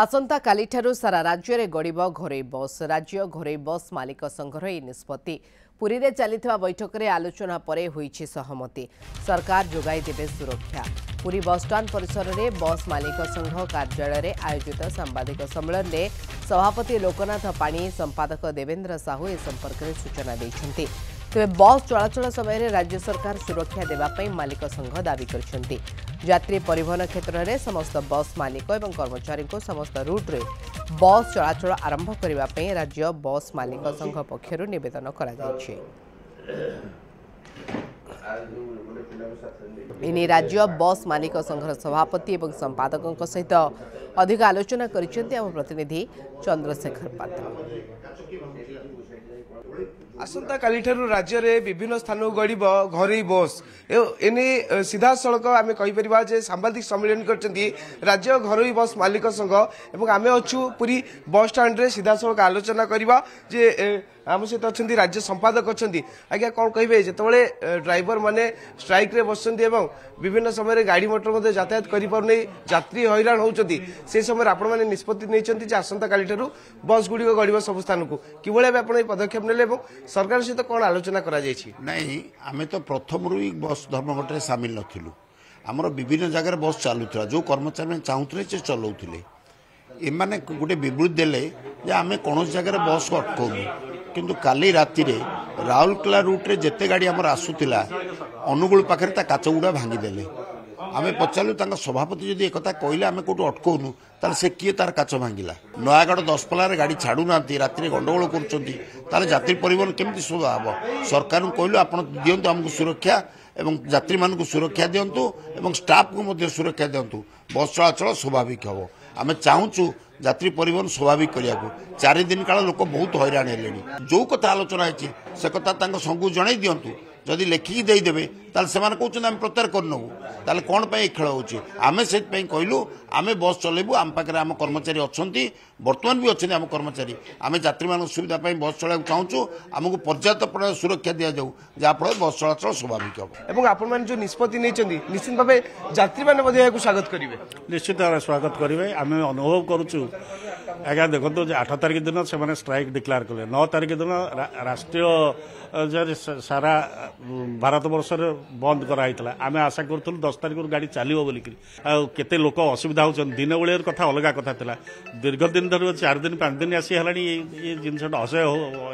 आसंता कालीठारू सारा राज्य में गड़ब घरोई बस राज्य घरोई बस मालिक संघर यह निष्पत्ति पुरी में चलता बैठक में आलोचना पर होईछि सहमति सरकार जोगाई देवे सुरक्षा पुरी बसस्टाण्ड परिसर में बस मालिक संघ कार्यालय में आयोजित सांबादिक सम्मेलन में सभापति लोकनाथ पाणी संपादक देवेंद्र साहू ए संपर्क में सूचना देते तेज बस चलाचल समय राज्य सरकार सुरक्षा देवाई मालिक संघ दावी कर यात्री परिवहन क्षेत्र में समस्त बस मालिक और कर्मचारी को समस्त रूट्रे बस चलाचल आरंभ करने राज्य बस मालिक संघ पक्षर नवेदन कर राज्य बस मालिक संघर सभापति और संपादकों सहित अधिक आलोचना कर प्रतिनिधि चंद्रशेखर पात्र। आसंता कालीठारू राज्य रे विभिन्न स्थान गड़ब घरोई बस एने सीधा सड़क आम कहीपर सांबादिक सम्मेलन कर राज्य घरोई बस मालिक संघ और आम अच्छु पूरी बस स्टाण्ड रे सीधा सड़क आलोचना करवा जे आम सहित अच्छा राज्य संपादक अच्छा आज्ञा कौन कहे जिते ड्राइवर माने स्ट्राइक रे बस विभिन्न समय गाड़ी मोटर यातायात करें यात्री हैरान होती से समय आपण निष्पत्ति नहीं आसंता कालीठारू बस गुड़िक गड़ब सब स्थान को किभली आप पदक्षेप नेले सरकार सहित कौन आलोचना करा नहीं आम तो प्रथम बस धर्मघट सामिल नथिलु आमर विभिन्न जगह बस चलुला जो कर्मचारी चाहूले से चलाऊे एमाने गोटे विवृत्ति देले जे आम कौन जगह बस को अटकाऊनु किंतु काली राति रे राउरकेला रूट्रे जिते गाड़ी आमर आसूला अनुगुल पाखे काचगुड़ा भांगीदेले आम पचारू सभापति जदि एक कहले आम कौटू अटकाऊनु ताले से किए तार काच भांगिला नयागढ़ दशपल्ला गाड़ी छाड़ू ना राति गंडगोल कर यात्री परिवहन केमती सुविधा हम सरकार कहलु आप दिंतु आमको सुरक्षा एवं यात्री मान सुरक्षा दिंतु और स्टाफ को सुरक्षा दिंतु बस चलाचल स्वाभाविक हम आम चाहूँ यात्री परिवहन स्वाभाविक करने को 4 दिन काल लोक बहुत हैरान हेले जो कथा आलोचना होती से कथा संघ जन दिंतु जदि लेखिकी देदेवे ताल से कहते आम प्रत्याहार करनबू ताल कौन पे खेल होमें से कहलु आम बस चलेबू आम पाखे आम कर्मचारी अच्छा बर्तमान भी अच्छे आम कर्मचारी आम यात्री मान सुविधा बस चला चाहूँ आमको पर्याप्त सुरक्षा दि जाऊ जहाँफल बस चलाचल स्वाभाविक हम आपण जो निष्पत्ति निश्चित भाव यात्री मैंने स्वागत करेंगे निश्चित भाव स्वागत करेंगे आम अनुभव करुचु आज्ञा देखो 8 तारिख दिन से स्ट्राइक डिक्लेयर कले 9 तारिख दिन राष्ट्रीय सारा भारत वर्ष बंद कराई आम आशा करूँ 10 तारिख गाड़ी चलो बोलिक केते लोक असुविधा होती दिन बेले कथा अलग कथा था दीर्घ दिन धर 4 दिन 5 दिन आसी है ये जिनसा असह्य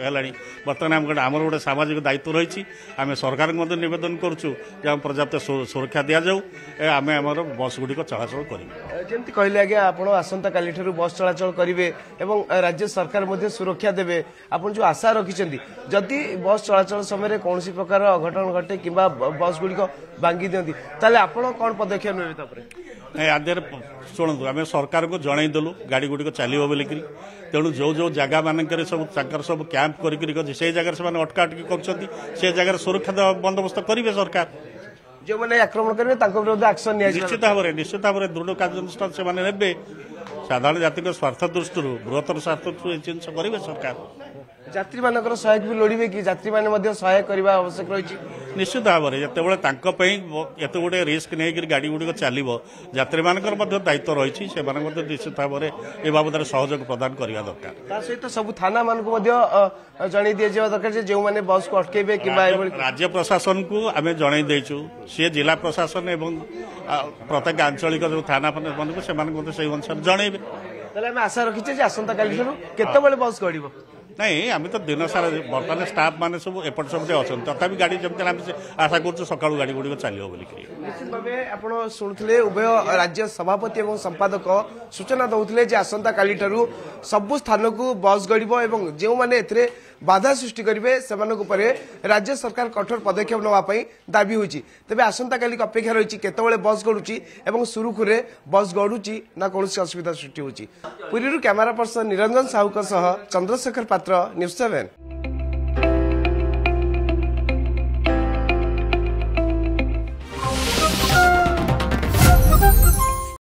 है बर्तमान आम गोटे सामाजिक दायित्व रही आम सरकार नवेदन करुँ पर्याप्त सुरक्षा दि जाऊ आम आम बस गुड़िक चलाचल करमती कहले आज्ञा आप आसंता कालीठारू बस चलाचल करेंगे एवं राज्य सरकार सुरक्षा देवे आप जो आशा रखिंट जदि बस चलाचल समय कौन प्रकार अघटन घटे कि बस गुड़िक भांगी दिखती ताले आपण कौन पदक्षेप ने आदि शुणु आम सरकार को जनईदेलु गाड़ी गुड़िक चलो बोलिक तेणु जो जो जगह मानक सब कैंप कर जगह से अटका अटकी कर जगह सुरक्षा बंदोबस्त करेंगे सरकार जो मैंने आक्रमण करेंगे एक्शन निश्चित भाव दृढ़ कार्यानुष्ठान से ने साधारण जाति स्वार्थ दृष्टि बृहत्तर स्वार्थ जिन करेंगे सरकार यात्री मानकर सहायक भी लोड़े कि यात्री मैंने सहायक करने आवश्यक रही निश्चित भाव में जिते एत गोटे रिस्क नहीं गाड़ी गुड़िक चलो यात्री मानकर दायित्व रही से निश्चित भाव में ए बाबद सहयोग प्रदान करने दरकार सहित सब थाना मान जन दि दरकार जो मैंने बस को अटकेबे कि राज्य प्रशासन को आम जन देचु सी जिला प्रशासन एवं प्रत्येक आंचलिक जो थाना मान से अनुसार जनइबे आशा रखीचे आसंता काली केत बस गड़ नहीं आम तो दिन सारा बर्तमान स्टाफ मैंने सब एपट सब अच्छा तथा गाड़ी जमी आशा कर सका गाड़ी गुड़िक चलो बोलिक निश्चित भाव आप शुणुले उभय राज्य सभापति और संपादक सूचना दौले आसंता कालीठारू सबु स्थान को बस गड़ब और जो मैंने बाधा सृष्टि करेंगे से राज्य सरकार कठोर पदक्षेप नापी दाबी होती तेज आसंता काली अपेक्षा रही केतवे बस गड़ुची और सुरुखुरे बस गड़ुची ना कौन असुविधा सृष्टि होती पुरी कैमरा पर्सन निरंजन साहू चंद्रशेखर पात्र न्यूज़ 7।